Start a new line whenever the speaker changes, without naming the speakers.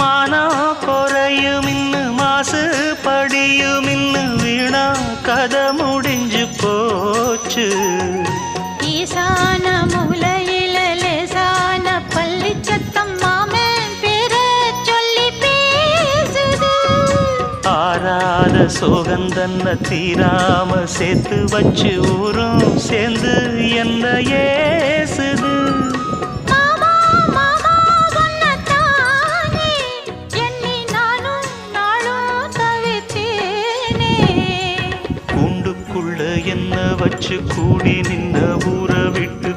மானம் குறையும் இன்னு மாசு படியும் இன்னு வீணா கதை முடிஞ்சு போச்சு.
ஈசான மூலையில லேசான பள்ளி சத்தம் மாமன் பேர சொல்லி பேசுது.
ஆறாத சோகந்தன்ன தீராம சேர்த்து வச்சு ஊரும் சேர்ந்து என்ன ஏசுது.
மாமா மாமா உன்னத்தானே எண்ணி நானும் நாளும் தவித்தேனே.
கூண்டுக்குள்ள என்ன வச்சு கூடி நின்ன ஊரை விட்டு